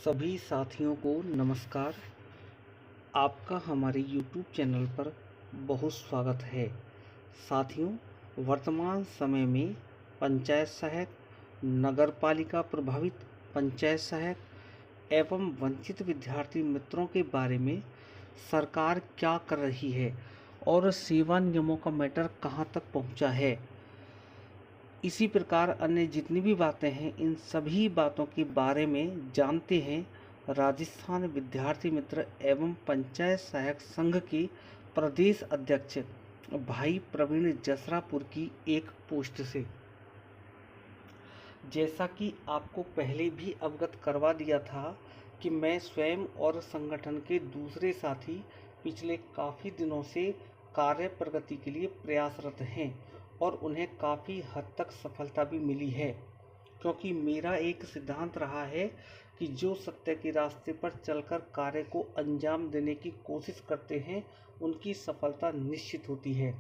सभी साथियों को नमस्कार। आपका हमारे YouTube चैनल पर बहुत स्वागत है। साथियों, वर्तमान समय में पंचायत सहायक, नगरपालिका प्रभावित पंचायत सहायक एवं वंचित विद्यार्थी मित्रों के बारे में सरकार क्या कर रही है और सेवा नियमों का मैटर कहां तक पहुंचा है, इसी प्रकार अन्य जितनी भी बातें हैं, इन सभी बातों के बारे में जानते हैं राजस्थान विद्यार्थी मित्र एवं पंचायत सहायक संघ के प्रदेश अध्यक्ष भाई प्रवीण जसरापुर की एक पोस्ट से। जैसा कि आपको पहले भी अवगत करवा दिया था कि मैं स्वयं और संगठन के दूसरे साथी पिछले काफ़ी दिनों से कार्य प्रगति के लिए प्रयासरत हैं और उन्हें काफ़ी हद तक सफलता भी मिली है, क्योंकि मेरा एक सिद्धांत रहा है कि जो सत्य के रास्ते पर चलकर कार्य को अंजाम देने की कोशिश करते हैं उनकी सफलता निश्चित होती है।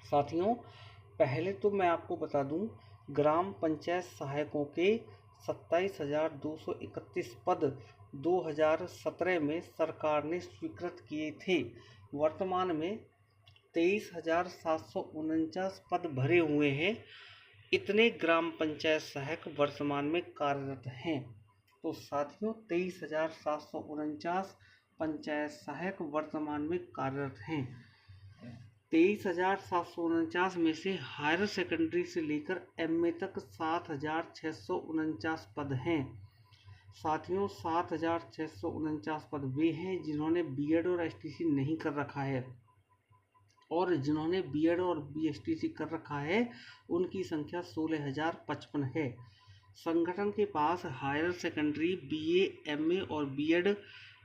साथियों, पहले तो मैं आपको बता दूं, ग्राम पंचायत सहायकों के 27,231 पद 2017 में सरकार ने स्वीकृत किए थे। वर्तमान में 23,749 पद भरे हुए हैं। इतने ग्राम पंचायत सहायक वर्तमान में कार्यरत हैं। तो साथियों, 23,749 पंचायत सहायक वर्तमान में कार्यरत हैं। 23,749 में से हायर सेकेंडरी से लेकर एमए तक 7,649 पद हैं। साथियों, 7,649 पद वे हैं जिन्होंने बीएड और एसटीसी नहीं कर रखा है, और जिन्होंने बीएड और बीएसटीसी कर रखा है उनकी संख्या 16,055 है। संगठन के पास हायर सेकेंडरी, बीए, एमए और बीएड,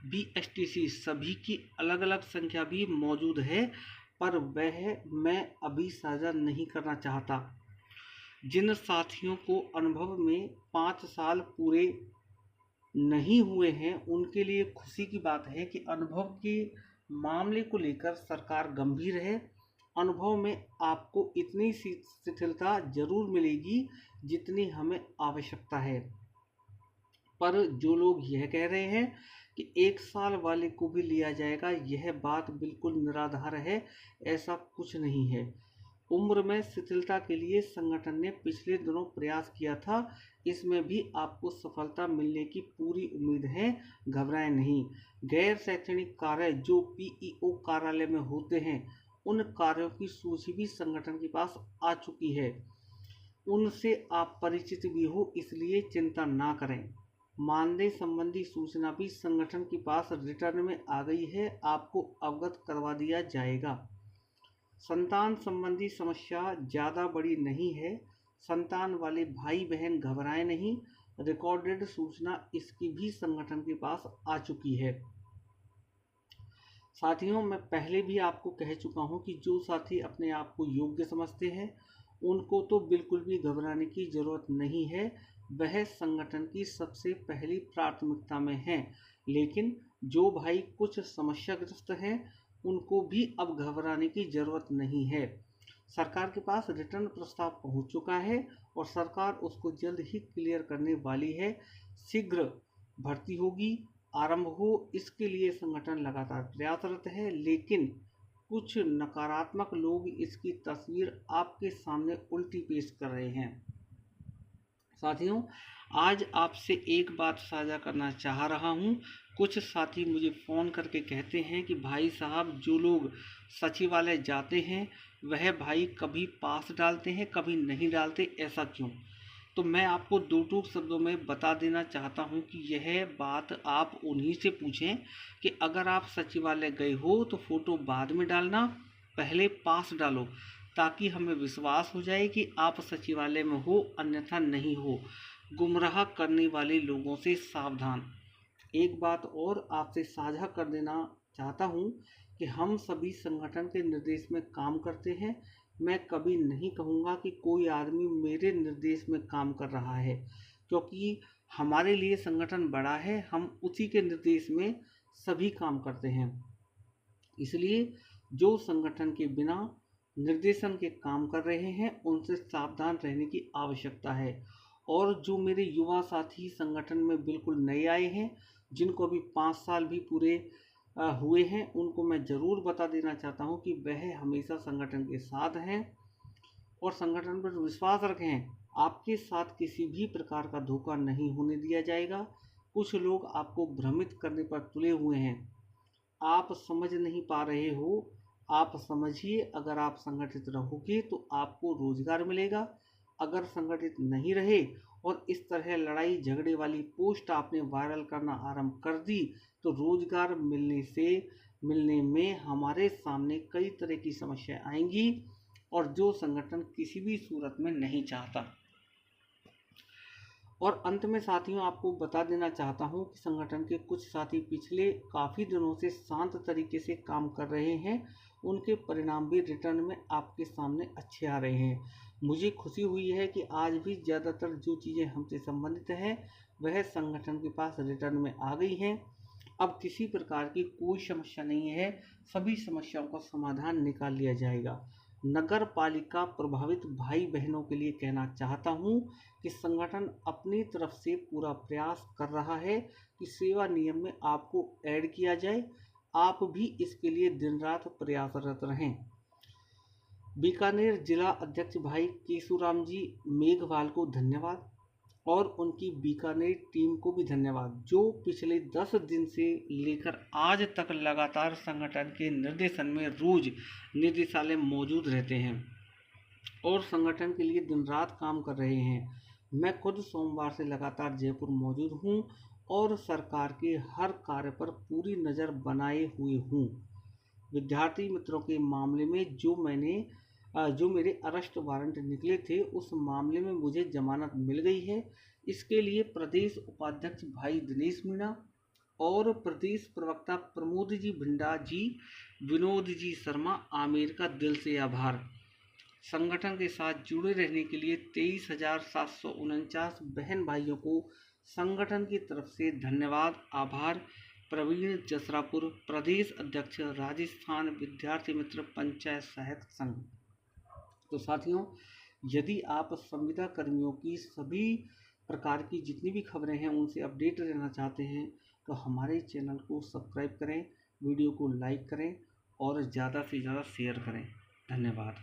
बीएसटीसी सभी की अलग अलग संख्या भी मौजूद है, पर वह मैं अभी साझा नहीं करना चाहता। जिन साथियों को अनुभव में 5 साल पूरे नहीं हुए हैं उनके लिए खुशी की बात है कि अनुभव के मामले को लेकर सरकार गंभीर है। अनुभव में आपको इतनी शिथिलता जरूर मिलेगी जितनी हमें आवश्यकता है, पर जो लोग यह कह रहे हैं कि 1 साल वाले को भी लिया जाएगा, यह बात बिल्कुल निराधार है। ऐसा कुछ नहीं है। उम्र में शिथिलता के लिए संगठन ने पिछले दिनों प्रयास किया था, इसमें भी आपको सफलता मिलने की पूरी उम्मीद है। घबराएं नहीं। गैर शैक्षणिक कार्य जो पीईओ कार्यालय में होते हैं, उन कार्यों की सूची भी संगठन के पास आ चुकी है। उनसे आप परिचित भी हो, इसलिए चिंता ना करें। मानदेय संबंधी सूचना भी संगठन के पास रिटर्न में आ गई है, आपको अवगत करवा दिया जाएगा। संतान संबंधी समस्या ज़्यादा बड़ी नहीं है। संतान वाले भाई बहन घबराएं नहीं। रिकॉर्डेड सूचना इसकी भी संगठन के पास आ चुकी है। साथियों, मैं पहले भी आपको कह चुका हूं कि जो साथी अपने आप को योग्य समझते हैं उनको तो बिल्कुल भी घबराने की ज़रूरत नहीं है। वह संगठन की सबसे पहली प्राथमिकता में हैं। लेकिन जो भाई कुछ समस्याग्रस्त हैं उनको भी अब घबराने की ज़रूरत नहीं है। सरकार के पास रिटर्न प्रस्ताव पहुंच चुका है और सरकार उसको जल्द ही क्लियर करने वाली है। शीघ्र भर्ती होगी, आरंभ हो, इसके लिए संगठन लगातार प्रयासरत है। लेकिन कुछ नकारात्मक लोग इसकी तस्वीर आपके सामने उल्टी पेश कर रहे हैं। साथियों, आज आपसे एक बात साझा करना चाह रहा हूं। कुछ साथी मुझे फ़ोन करके कहते हैं कि भाई साहब, जो लोग सचिवालय जाते हैं वह भाई कभी पास डालते हैं कभी नहीं डालते, ऐसा क्यों? तो मैं आपको दो टूक शब्दों में बता देना चाहता हूं कि यह बात आप उन्हीं से पूछें कि अगर आप सचिवालय गए हो तो फ़ोटो बाद में डालना, पहले पास डालो, ताकि हमें विश्वास हो जाए कि आप सचिवालय में हो, अन्यथा नहीं हो। गुमराह करने वाले लोगों से सावधान। एक बात और आपसे साझा कर देना चाहता हूँ कि हम सभी संगठन के निर्देश में काम करते हैं। मैं कभी नहीं कहूँगा कि कोई आदमी मेरे निर्देश में काम कर रहा है, क्योंकि हमारे लिए संगठन बड़ा है, हम उसी के निर्देश में सभी काम करते हैं। इसलिए जो संगठन के बिना निर्देशन के काम कर रहे हैं उनसे सावधान रहने की आवश्यकता है। और जो मेरे युवा साथी संगठन में बिल्कुल नए आए हैं, जिनको अभी 5 साल भी पूरे हुए हैं, उनको मैं ज़रूर बता देना चाहता हूं कि वह हमेशा संगठन के साथ हैं और संगठन पर विश्वास रखें। आपके साथ किसी भी प्रकार का धोखा नहीं होने दिया जाएगा। कुछ लोग आपको भ्रमित करने पर तुले हुए हैं। आप समझ नहीं पा रहे हो। आप समझिए, अगर आप संगठित रहोगे तो आपको रोजगार मिलेगा। अगर संगठित नहीं रहे और इस तरह लड़ाई झगड़े वाली पोस्ट आपने वायरल करना आरंभ कर दी तो रोजगार मिलने में हमारे सामने कई तरह की समस्याएं आएंगी और जो संगठन किसी भी सूरत में नहीं चाहता। और अंत में साथियों, आपको बता देना चाहता हूं कि संगठन के कुछ साथी पिछले काफ़ी दिनों से शांत तरीके से काम कर रहे हैं। उनके परिणाम भी रिटर्न में आपके सामने अच्छे आ रहे हैं। मुझे खुशी हुई है कि आज भी ज़्यादातर जो चीज़ें हमसे संबंधित हैं वह संगठन के पास रिटर्न में आ गई हैं। अब किसी प्रकार की कोई समस्या नहीं है। सभी समस्याओं का समाधान निकाल लिया जाएगा। नगर पालिका प्रभावित भाई बहनों के लिए कहना चाहता हूँ कि संगठन अपनी तरफ से पूरा प्रयास कर रहा है कि सेवा नियम में आपको ऐड किया जाए। आप भी इसके लिए दिन रात प्रयासरत रहें। बीकानेर जिला अध्यक्ष भाई केशुराम जी मेघवाल को धन्यवाद और उनकी बीकानेर टीम को भी धन्यवाद, जो पिछले 10 दिन से लेकर आज तक लगातार संगठन के निर्देशन में रोज निदेशालय मौजूद रहते हैं और संगठन के लिए दिन रात काम कर रहे हैं। मैं खुद सोमवार से लगातार जयपुर मौजूद हूं और सरकार के हर कार्य पर पूरी नज़र बनाए हुए हूं। विद्यार्थी मित्रों के मामले में जो मेरे अरेस्ट वारंट निकले थे, उस मामले में मुझे जमानत मिल गई है। इसके लिए प्रदेश उपाध्यक्ष भाई दिनेश मीणा और प्रदेश प्रवक्ता प्रमोद जी भिंडा जी, विनोद जी शर्मा आमिर का दिल से आभार। संगठन के साथ जुड़े रहने के लिए 23,749 बहन भाइयों को संगठन की तरफ से धन्यवाद, आभार। प्रवीण जसरापुर, प्रदेश अध्यक्ष, राजस्थान विद्यार्थी मित्र पंचायत सहायक संघ। तो साथियों, यदि आप संविदा कर्मियों की सभी प्रकार की जितनी भी खबरें हैं उनसे अपडेट रहना चाहते हैं तो हमारे चैनल को सब्सक्राइब करें, वीडियो को लाइक करें और ज़्यादा से ज़्यादा शेयर करें। धन्यवाद।